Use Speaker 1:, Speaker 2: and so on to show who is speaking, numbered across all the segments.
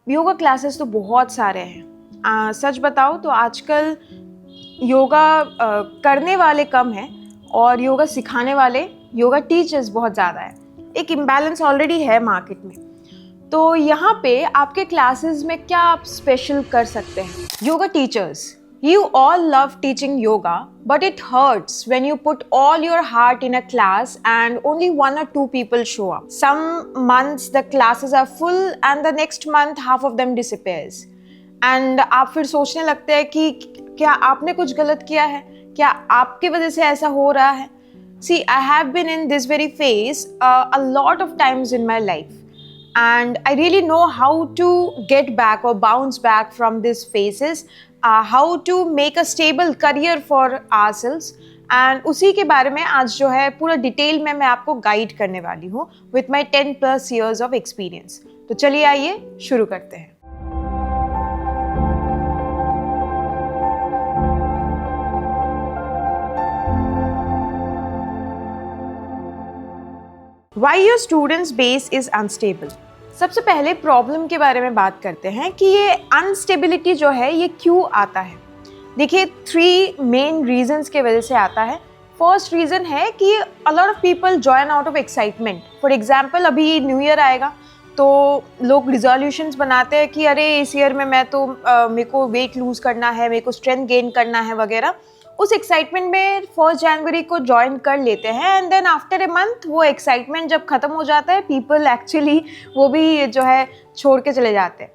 Speaker 1: Yoga classes तो बहुत सारे हैं। सच बताओ तो आजकल योगा करने वाले कम हैं और योगा सिखाने वाले, योगा टीचर्स बहुत ज़्यादा है। एक इम्बैलेंस ऑलरेडी है मार्केट में। तो यहाँ पे आपके क्लासेस में क्या आप स्पेशल कर सकते हैं? Yoga teachers, you all love teaching yoga, but it hurts when you put all your heart in a class and only 1 or 2 people show up. Some months the classes are full and the next month half of them disappears. And आप फिर सोचने लगते हैं कि क्या आपने कुछ गलत किया है? क्या आपकी वजह से ऐसा हो रहा है? See, I have been in this very phase a lot of times in my life. And I really know how to get back or bounce back from these phases, how to make a stable career for ourselves. And उसी के बारे में आज जो है पूरा detail में मैं आपको गाइड करने वाली हूँ with my 10+ years of experience. तो चलिए आइए शुरू करते हैं। Why your students base is unstable? सबसे पहले प्रॉब्लम के बारे में बात करते हैं कि ये अनस्टेबिलिटी जो है ये क्यों आता है। देखिए 3 मेन रीजंस के वजह से आता है। फर्स्ट रीज़न है कि a lot of people join out of excitement. For example अभी न्यू ईयर आएगा तो लोग रिजोल्यूशंस बनाते हैं कि अरे इस ईयर में मैं तो मेरे को वेट लूज़ करना है, मेरे को स्ट्रेंथ गेन करना है वगैरह। उस एक्साइटमेंट में 1 जनवरी को ज्वाइन कर लेते हैं and then after a month वो एक्साइटमेंट जब ख़त्म हो जाता है पीपल एक्चुअली वो भी जो है छोड़ के चले जाते हैं।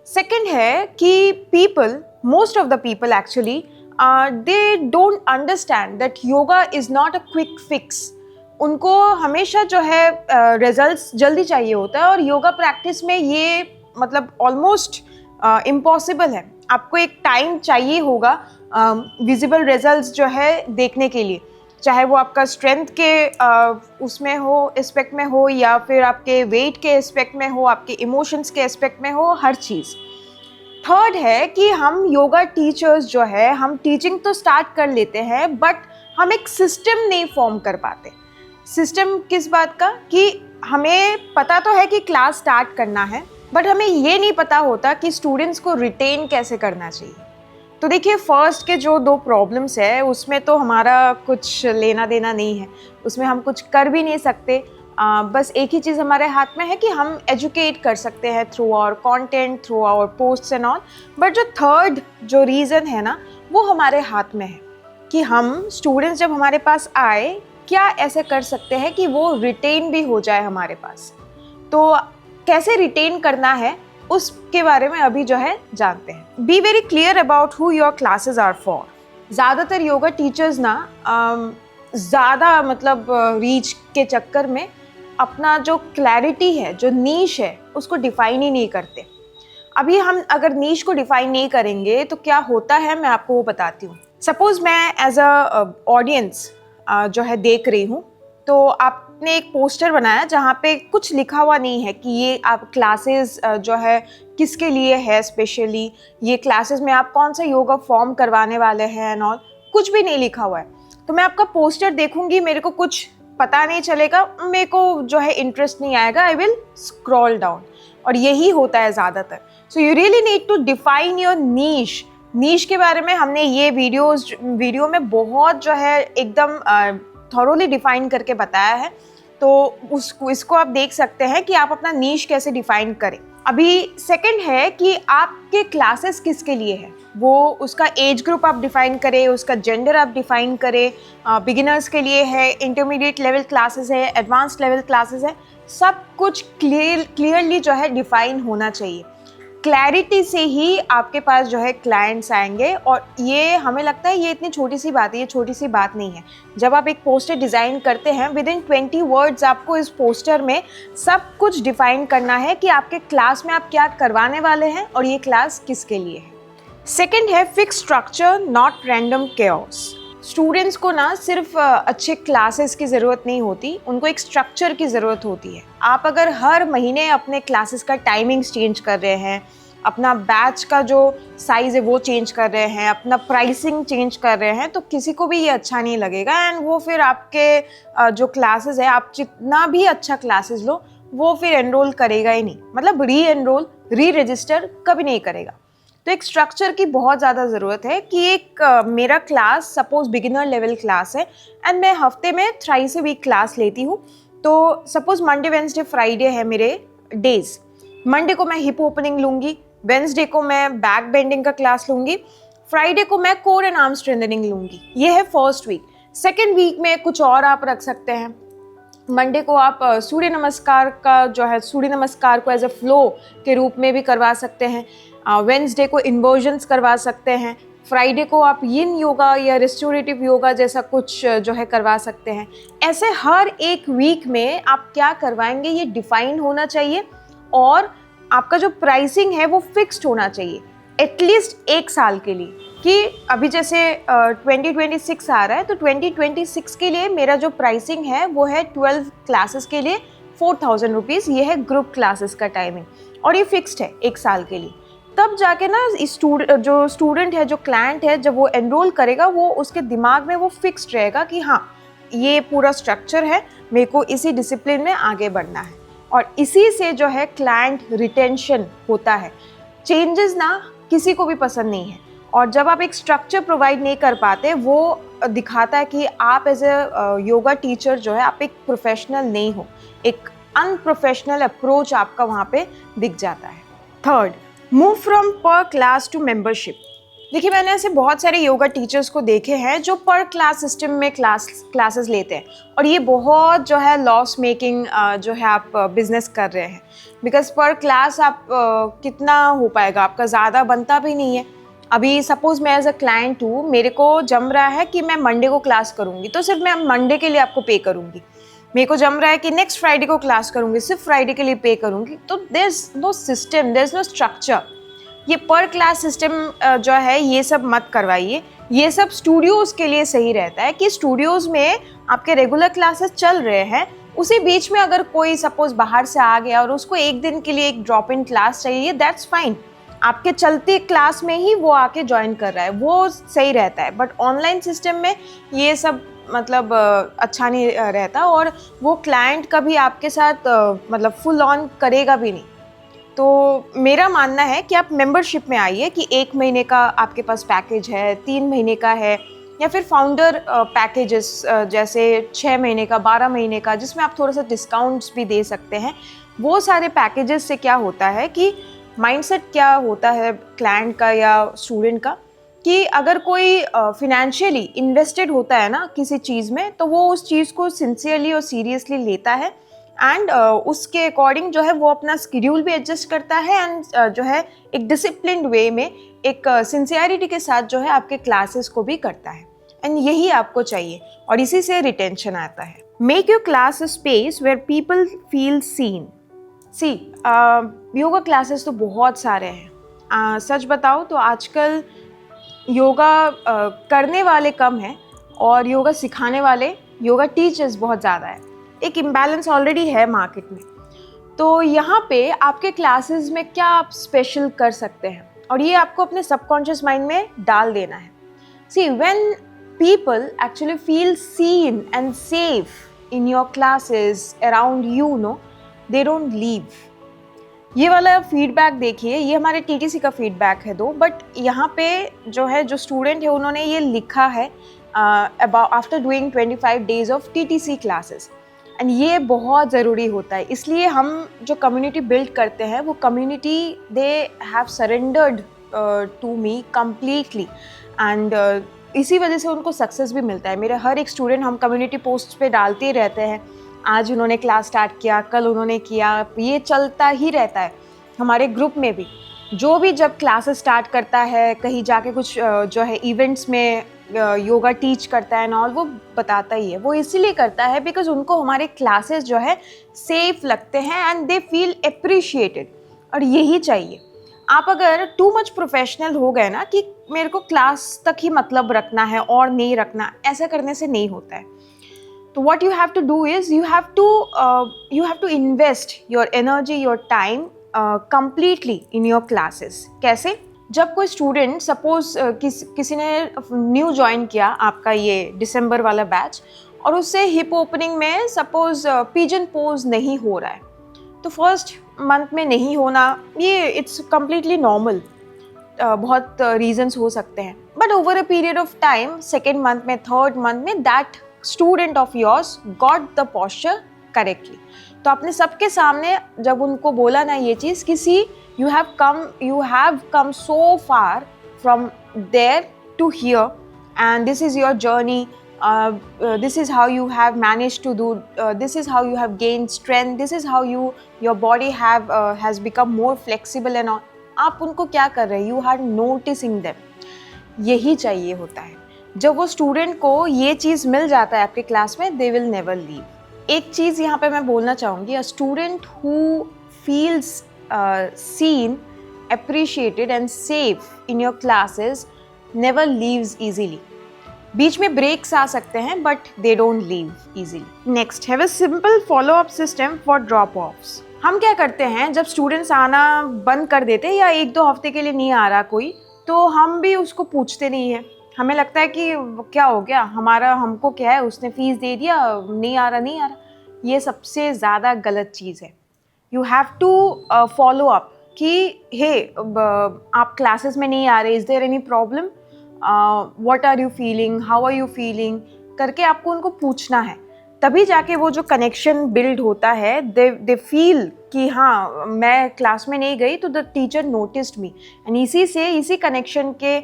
Speaker 1: सेकेंड है कि people, most of the people actually they don't understand that yoga is not a quick fix. उनको हमेशा जो है रिजल्ट्स जल्दी चाहिए होता है और योगा प्रैक्टिस में ये मतलब ऑलमोस्ट इम्पॉसिबल है। आपको एक टाइम चाहिए होगा विजिबल रिजल्ट्स जो है देखने के लिए, चाहे वो आपका स्ट्रेंथ के उसमें हो, एस्पेक्ट में हो, या फिर आपके वेट के एस्पेक्ट में हो, आपके इमोशंस के एस्पेक्ट में हो, हर चीज़। थर्ड है कि हम योगा टीचर्स जो है हम टीचिंग तो स्टार्ट कर लेते हैं बट हम एक सिस्टम नहीं फॉर्म कर पाते। सिस्टम किस बात का कि हमें पता तो है कि क्लास स्टार्ट करना है बट हमें ये नहीं पता होता कि स्टूडेंट्स को रिटेन कैसे करना चाहिए। तो देखिए फर्स्ट के जो 2 प्रॉब्लम्स है उसमें तो हमारा कुछ लेना देना नहीं है, उसमें हम कुछ कर भी नहीं सकते। बस एक ही चीज़ हमारे हाथ में है कि हम एजुकेट कर सकते हैं through our content, through our posts and all. But जो थर्ड जो रीज़न है ना वो हमारे हाथ में है कि हम स्टूडेंट्स जब हमारे पास आए क्या ऐसे कर सकते हैं कि वो रिटेन भी हो जाए हमारे पास। तो कैसे रिटेन करना है उसके बारे में अभी जो है जानते हैं। Be very clear about who your classes are for. ज़्यादातर योगा टीचर्स ना ज़्यादा मतलब रीच के चक्कर में अपना जो क्लैरिटी है, जो नीश है, उसको डिफाइन ही नहीं करते। अभी हम अगर नीश को डिफाइन नहीं करेंगे तो क्या होता है मैं आपको वो बताती हूँ। सपोज़ मैं एज अ ऑडियंस जो है देख रही हूँ तो आपने एक पोस्टर बनाया जहाँ पे कुछ लिखा हुआ नहीं है कि ये आप क्लासेस जो है किसके लिए है, स्पेशली ये क्लासेस में आप कौन सा योगा फॉर्म करवाने वाले हैं एंड ऑल, कुछ भी नहीं लिखा हुआ है। तो मैं आपका पोस्टर देखूंगी, मेरे को कुछ पता नहीं चलेगा, मेरे को जो है इंटरेस्ट नहीं आएगा, आई विल स्क्रॉल डाउन। और यही होता है ज़्यादातर। So you really need to define your niche. Niche के बारे में हमने ये वीडियो में बहुत जो है एकदम थॉरोली डिफाइन करके बताया है, तो इसको आप देख सकते हैं कि आप अपना नीश कैसे डिफाइन करें। अभी सेकंड है कि आपके क्लासेस किसके लिए है, वो उसका एज ग्रुप आप डिफाइन करें, उसका जेंडर आप डिफाइन करें। बिगिनर्स के लिए है, इंटरमीडिएट लेवल क्लासेस है, एडवांस्ड लेवल क्लासेस है, सब कुछ क्लियरली जो है डिफाइन होना चाहिए। क्लैरिटी से ही आपके पास जो है क्लाइंट्स आएंगे। और ये हमें लगता है ये इतनी छोटी सी बात है, ये छोटी सी बात नहीं है। जब आप एक पोस्टर डिज़ाइन करते हैं विद इन 20 वर्ड्स आपको इस पोस्टर में सब कुछ डिफाइन करना है कि आपके क्लास में आप क्या करवाने वाले हैं और ये क्लास किसके लिए है। सेकेंड है fix structure not random chaos. Students को ना सिर्फ अच्छे क्लासेस की ज़रूरत नहीं होती, उनको एक स्ट्रक्चर की ज़रूरत होती है। आप अगर हर महीने अपने क्लासेस का टाइमिंग्स चेंज कर रहे हैं, अपना बैच का जो साइज़ है वो चेंज कर रहे हैं, अपना प्राइसिंग चेंज कर रहे हैं, तो किसी को भी ये अच्छा नहीं लगेगा। एंड वो फिर आपके जो क्लासेस है, आप जितना भी अच्छा क्लासेस लो वो फिर एनरोल करेगा ही नहीं, मतलब री रजिस्टर कभी नहीं करेगा। तो एक स्ट्रक्चर की बहुत ज़्यादा ज़रूरत है कि एक मेरा class suppose beginner level class है एंड मैं हफ्ते में थ्राइस अ वीक क्लास लेती हूँ। तो सपोज मंडे वेंसडे फ्राइडे है मेरे डेज। मंडे को मैं हिप ओपनिंग लूँगी, वेंसडे को मैं बैक बेंडिंग का क्लास लूँगी, फ्राइडे को मैं कोर एंड आर्म स्ट्रेंथनिंग लूँगी। ये है फर्स्ट वीक। सेकेंड वीक में कुछ और आप रख सकते हैं। मंडे को आप सूर्य नमस्कार का जो है, सूर्य नमस्कार को एज अ फ्लो के रूप में भी करवा सकते हैं। वेंसडे को इन्वर्जन्स करवा सकते हैं। फ्राइडे को आप यिन योगा या रिस्टोरेटिव योगा जैसा कुछ जो है करवा सकते हैं। ऐसे हर एक वीक में आप क्या करवाएंगे ये डिफाइन होना चाहिए और आपका जो प्राइसिंग है वो फिक्स्ड होना चाहिए एटलीस्ट एक साल के लिए। कि अभी जैसे 2026 आ रहा है तो 2026 के लिए मेरा जो प्राइसिंग है वो है 12 क्लासेस के लिए 4000 रुपीज़। ये है ग्रुप क्लासेस का टाइमिंग और ये फिक्स्ड है एक साल के लिए। तब जाके ना जो स्टूडेंट है, जो क्लाइंट है, जब वो एनरोल करेगा वो उसके दिमाग में वो फिक्स्ड रहेगा कि हाँ ये पूरा स्ट्रक्चर है, मेरे को इसी डिसिप्लिन में आगे बढ़ना है। और इसी से जो है क्लाइंट रिटेंशन होता है। चेंजेस ना किसी को भी पसंद नहीं है और जब आप एक स्ट्रक्चर प्रोवाइड नहीं कर पाते वो दिखाता है कि आप एज ए योगा टीचर जो है आप एक प्रोफेशनल नहीं हो, एक अनप्रोफेशनल अप्रोच आपका वहाँ पे दिख जाता है। थर्ड, मूव फ्रॉम पर क्लास टू मेंबरशिप। देखिए मैंने ऐसे बहुत सारे योगा टीचर्स को देखे हैं जो पर क्लास सिस्टम में क्लासेस लेते हैं और ये बहुत जो है लॉस मेकिंग जो है आप बिजनेस कर रहे हैं। बिकॉज पर क्लास आप कितना हो पाएगा, आपका ज़्यादा बनता भी नहीं है। अभी सपोज मैं एज अ क्लाइंट हूँ, मेरे को जम रहा है कि मैं मंडे को क्लास करूँगी तो सिर्फ मैं मंडे के लिए आपको पे करूँगी। मेरे को जम रहा है कि नेक्स्ट फ्राइडे को क्लास करूँगी, सिर्फ फ्राइडे के लिए पे करूँगी। तो there is no system, there is no structure. ये पर क्लास सिस्टम जो है ये सब मत करवाइए। ये सब स्टूडियोज़ के लिए सही रहता है कि स्टूडियोज़ में आपके रेगुलर क्लासेस चल रहे हैं, उसी बीच में अगर कोई सपोज बाहर से आ गया और उसको एक दिन के लिए एक ड्रॉप इन क्लास चाहिए, दैट्स फाइन। आपके चलते क्लास में ही वो आके ज्वाइन कर रहा है, वो सही रहता है। बट ऑनलाइन सिस्टम में ये सब मतलब अच्छा नहीं रहता और वो क्लाइंट कभी आपके साथ मतलब फुल ऑन करेगा भी नहीं। तो मेरा मानना है कि आप मेंबरशिप में आइए कि 1 महीने का आपके पास पैकेज है, 3 महीने का है या फिर फाउंडर पैकेजेस जैसे 6 महीने का, 12 महीने का, जिसमें आप थोड़ा सा डिस्काउंट्स भी दे सकते हैं। वो सारे पैकेजेस से क्या होता है कि माइंडसेट क्या होता है क्लाइंट का या स्टूडेंट का कि अगर कोई फिनेंशियली इन्वेस्टेड होता है ना किसी चीज़ में तो वो उस चीज़ को सिंसियरली और सीरियसली लेता है एंड उसके अकॉर्डिंग जो है वो अपना स्केड्यूल भी एडजस्ट करता है एंड जो है एक डिसिप्लिन्ड वे में एक सिंसियरिटी के साथ जो है आपके क्लासेस को भी करता है। एंड यही आपको चाहिए और इसी से रिटेंशन आता है। Make your class a space where people feel seen. Yoga classes तो बहुत सारे हैं। सच बताओ तो आजकल योगा करने वाले कम हैं और योगा सिखाने वाले, योगा टीचर्स बहुत ज़्यादा है। एक इम्बैलेंस ऑलरेडी है मार्केट में। तो यहाँ पे आपके क्लासेस में क्या आप स्पेशल कर सकते हैं और ये आपको अपने सबकॉन्शियस माइंड में डाल देना है। See when people actually feel seen and safe in your classes around you know, they don't leave. ये वाला फीडबैक देखिए, ये हमारे टीटीसी का फीडबैक है दो, बट यहाँ पे जो है जो स्टूडेंट है उन्होंने ये लिखा है about after doing 25 days of TTC classes. And ये बहुत ज़रूरी होता है। इसलिए हम जो कम्युनिटी बिल्ड करते हैं वो community they have surrendered to me completely and इसी वजह से उनको सक्सेस भी मिलता है। मेरे हर एक स्टूडेंट हम कम्युनिटी पोस्ट पे डालते ही रहते हैं, आज उन्होंने क्लास स्टार्ट किया, कल उन्होंने किया, ये चलता ही रहता है। हमारे ग्रुप में भी जो भी जब क्लासेस स्टार्ट करता है, कहीं जाके कुछ जो है इवेंट्स में योगा टीच करता है ना, और वो बताता ही है। वो इसीलिए करता है बिकॉज उनको हमारे क्लासेस जो है सेफ लगते हैं एंड दे फील अप्रिशिएटेड। और यही चाहिए। आप अगर टू मच प्रोफेशनल हो गए ना कि मेरे को क्लास तक ही मतलब रखना है और नहीं रखना, ऐसा करने से नहीं होता है। तो what you have to do is you have to invest your energy, your time completely in your classes। कैसे? जब कोई स्टूडेंट सपोज किसी ने न्यू ज्वाइन किया आपका ये दिसंबर वाला बैच और उससे हिप ओपनिंग में सपोज पिजन पोज नहीं हो रहा है, तो फर्स्ट मंथ में नहीं होना ये इट्स कम्प्लीटली नॉर्मल, बहुत रीजंस हो सकते हैं, but over a period of time second month में, थर्ड मंथ में, that student of yours got the posture correctly. तो आपने सबके सामने जब उनको बोला ना ये चीज़ कि see you have come so far from there to here and this is your journey, this is how you have managed to do, this is how you have gained strength, this is how your body has become more flexible and all. आप उनको क्या कर रहे हैं, you are noticing them. यही चाहिए होता है। जब वो स्टूडेंट को ये चीज़ मिल जाता है आपके क्लास में, they will never leave. एक चीज़ यहाँ पे मैं बोलना चाहूँगी, a student who feels seen, appreciated and safe in your classes never leaves easily. बीच में ब्रेक्स आ सकते हैं but they don't leave easily. Next, have a simple follow up system for drop offs. हम क्या करते हैं जब स्टूडेंट्स आना बंद कर देते हैं या एक दो हफ्ते के लिए नहीं आ रहा कोई, तो हम भी उसको पूछते नहीं है। हमें लगता है कि क्या हो गया, हमको क्या है, उसने फीस दे दिया, नहीं आ रहा। ये सबसे ज़्यादा गलत चीज़ है। You have to follow up कि हे आप क्लासेस में नहीं आ रहे, is there any problem, what are you feeling, how are you feeling करके आपको उनको पूछना है। तभी जाके वो जो कनेक्शन बिल्ड होता है, दे फील कि हाँ मैं क्लास में नहीं गई तो the teacher noticed me, and इसी कनेक्शन के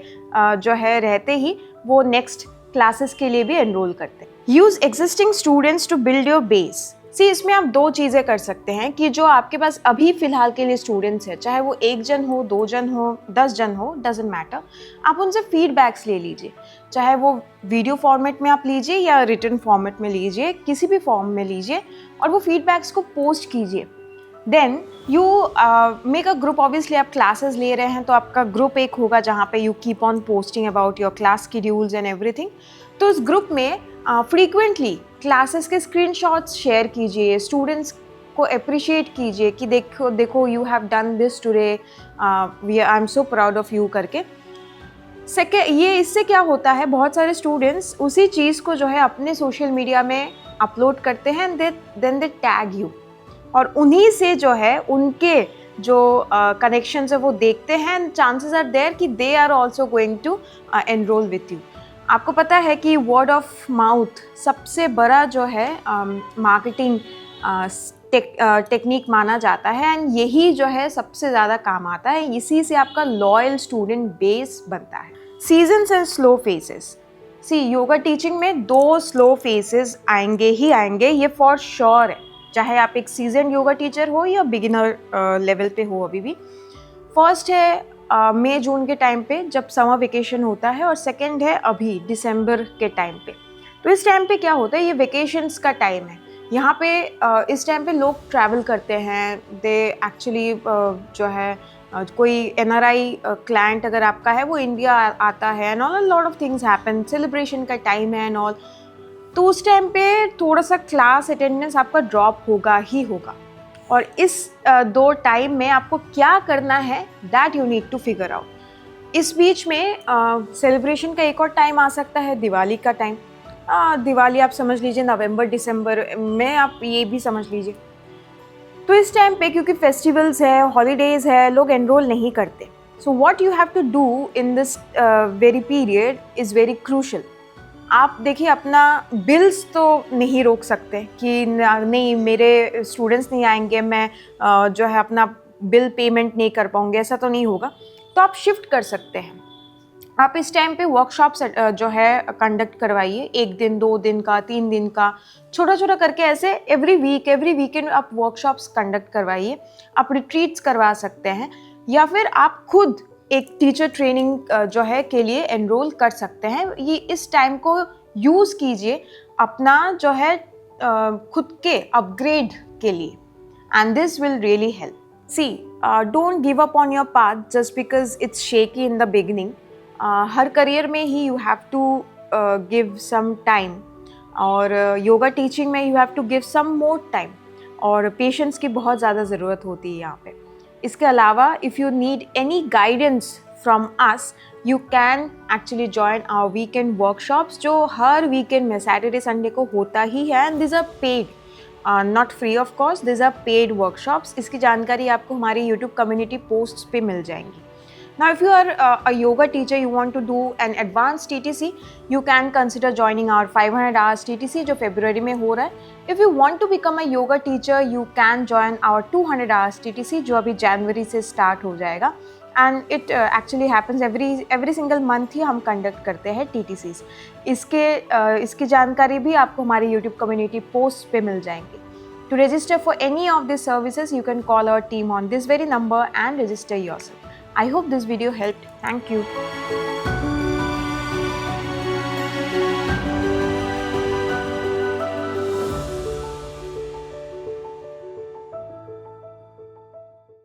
Speaker 1: जो है रहते ही वो नेक्स्ट क्लासेस के लिए भी एनरोल करते हैं। Use existing students to build your base. इसमें आप दो चीज़ें कर सकते हैं कि जो आपके पास अभी फ़िलहाल के लिए स्टूडेंट्स हैं, चाहे वो 1 जन हो, 2 जन हो, 10 जन हो, डजेंट मैटर, आप उनसे फीडबैक्स ले लीजिए। चाहे वो वीडियो फॉर्मेट में आप लीजिए या रिटन फॉर्मेट में लीजिए, किसी भी फॉर्म में लीजिए और वो फीडबैक्स को पोस्ट कीजिए। Then you make a group. Obviously आप क्लासेस ले रहे हैं तो आपका ग्रुप एक होगा जहाँ पे you keep on posting about your class schedules and everything. तो उस ग्रुप में फ्रीक्वेंटली क्लासेस के स्क्रीनशॉट्स शेयर कीजिए, स्टूडेंट्स को अप्रिशिएट कीजिए कि देखो you have done this today, I am so proud of you करके। ये इससे क्या होता है, बहुत सारे स्टूडेंट्स उसी चीज़ को जो है अपने सोशल मीडिया में अपलोड करते हैं, देन दे टैग यू, और उन्हीं से जो है उनके जो कनेक्शंस है वो देखते हैं, चांसेस आर देयर कि they are also going to enrol with you. आपको पता है कि वर्ड ऑफ माउथ सबसे बड़ा जो है मार्केटिंग टेक्निक माना जाता है, एंड यही जो है सबसे ज़्यादा काम आता है। इसी से आपका लॉयल स्टूडेंट बेस बनता है। Seasons and slow phases. Yoga teaching में 2 स्लो फेजेस आएंगे ही आएंगे, ये फॉर श्योर है, चाहे आप एक सीजन योगा टीचर हो या बिगिनर लेवल पे हो अभी भी। फर्स्ट है मई जून के टाइम पे जब समर वेकेशन होता है, और सेकंड है अभी दिसंबर के टाइम पे। तो इस टाइम पे क्या होता है, ये वेकेशंस का टाइम है। यहाँ पे इस टाइम पे लोग ट्रैवल करते हैं, दे एक्चुअली जो है कोई NRI क्लाइंट अगर आपका है वो इंडिया आता है, and all lot of things happen, celebration का टाइम है एंड ऑल। तो उस टाइम पे थोड़ा सा क्लास अटेंडेंस आपका ड्रॉप होगा ही होगा, और इस 2 टाइम में आपको क्या करना है that you need to figure out. इस बीच में सेलिब्रेशन का एक और टाइम आ सकता है, दिवाली का टाइम। दिवाली आप समझ लीजिए नवंबर दिसंबर में, आप ये भी समझ लीजिए। तो इस टाइम पे क्योंकि फेस्टिवल्स है, हॉलीडेज़ है, लोग एनरोल नहीं करते। So what you have to do in this very period is very crucial. आप देखिए अपना बिल्स तो नहीं रोक सकते कि नहीं मेरे स्टूडेंट्स नहीं आएंगे, मैं जो है अपना बिल पेमेंट नहीं कर पाऊँगी, ऐसा तो नहीं होगा। तो आप शिफ्ट कर सकते हैं। आप इस टाइम पे वर्कशॉप्स जो है कंडक्ट करवाइए, 1 दिन, 2 दिन का, 3 दिन का, छोटा छोटा करके ऐसे एवरी वीकेंड आप वर्कशॉप्स कंडक्ट करवाइए। आप रिट्रीट्स करवा सकते हैं, या फिर आप खुद एक टीचर ट्रेनिंग जो है के लिए एनरोल कर सकते हैं। ये इस टाइम को यूज़ कीजिए अपना जो है खुद के अपग्रेड के लिए, and this will really help. Don't give up on your path just because it's shaky in the beginning. हर करियर में ही you have to give some time, और योगा टीचिंग में you have to give some more time, और patience की बहुत ज़्यादा ज़रूरत होती है यहाँ पे। इसके अलावा if you need any guidance from us, you can actually join our weekend workshops, जो हर वीकेंड में सैटरडे संडे को होता ही है, and this are paid. Not free of cost, this are paid workshops. इसकी जानकारी आपको हमारी यूट्यूब कम्युनिटी पोस्ट्स पे मिल जाएंगी। Now, if you are a yoga teacher, you want to do an advanced TTC, you can consider joining our 500 hours TTC जो फरवरी में हो रहा है। If you want to become a yoga teacher, you can join our 200 hours TTC जो अभी जनवरी से start हो जाएगा। And it actually happens every single month ही हम कंडक्ट करते हैं TTCs। इसकी जानकारी भी आपको हमारी यूट्यूब कम्युनिटी पोस्ट पे मिल जाएंगी। To register for any of these services, you can call our team on this very number and register yourself. I hope this video helped. Thank you.